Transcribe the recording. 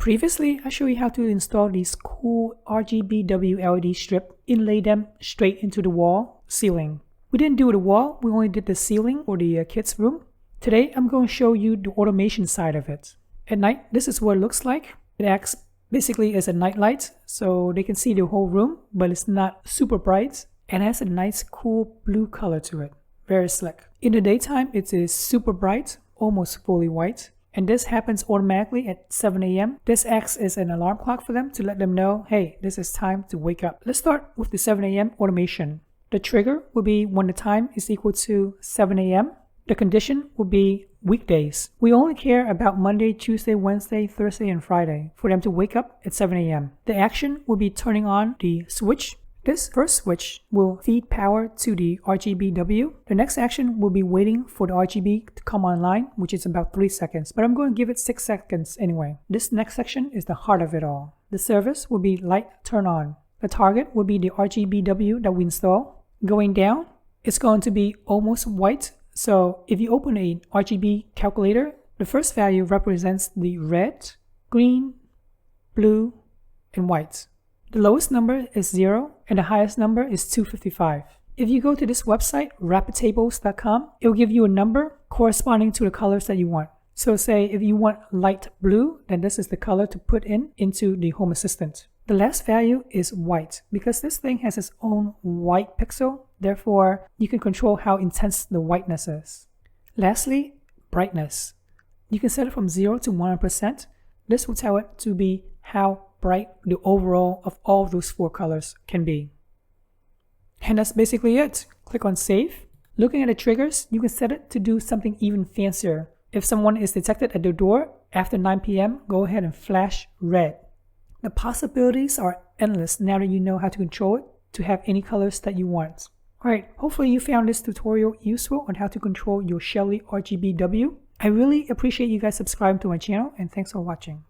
Previously, I showed you how to install these cool RGBW LED strip, inlay them straight into the wall ceiling. We didn't do the wall, we only did the ceiling or the kids' room. Today, I'm going to show you the automation side of it. At night, this is what it looks like. It acts basically as a night light, so they can see the whole room, but it's not super bright and has a nice cool blue color to it. Very slick. In the daytime, it is super bright, almost fully white. And this happens automatically at 7 a.m. This acts as an alarm clock for them to let them know, hey, this is time to wake up. Let's start with the 7 a.m. automation. The trigger will be when the time is equal to 7 a.m. The condition will be weekdays. We only care about Monday, Tuesday, Wednesday, Thursday, and Friday for them to wake up at 7 a.m. The action will be turning on the switch. This first switch will feed power to the RGBW. The next action will be waiting for the RGB to come online, which is about 3 seconds, but I'm going to give it 6 seconds anyway. This next section is the heart of it all. The service will be light turn on. The target will be the RGBW that we install. Going down, it's going to be almost white. So if you open a RGB calculator, the first value represents the red, green, blue, and white. The lowest number is 0 and the highest number is 255. If you go to this website, rapidtables.com, it will give you a number corresponding to the colors that you want. So say if you want light blue, then this is the color to put into the Home Assistant. The last value is white because this thing has its own white pixel. Therefore, you can control how intense the whiteness is. Lastly, brightness. You can set it from 0 to 100%. This will tell it to be how bright the overall of all of those 4 colors can be. And that's basically it. Click on save. Looking at the triggers, you can set it to do something even fancier. If someone is detected at the door after 9 p.m., go ahead and flash red. The possibilities are endless now that you know how to control it to have any colors that you want. Alright, hopefully you found this tutorial useful on how to control your Shelly RGBW. I really appreciate you guys subscribing to my channel and thanks for watching.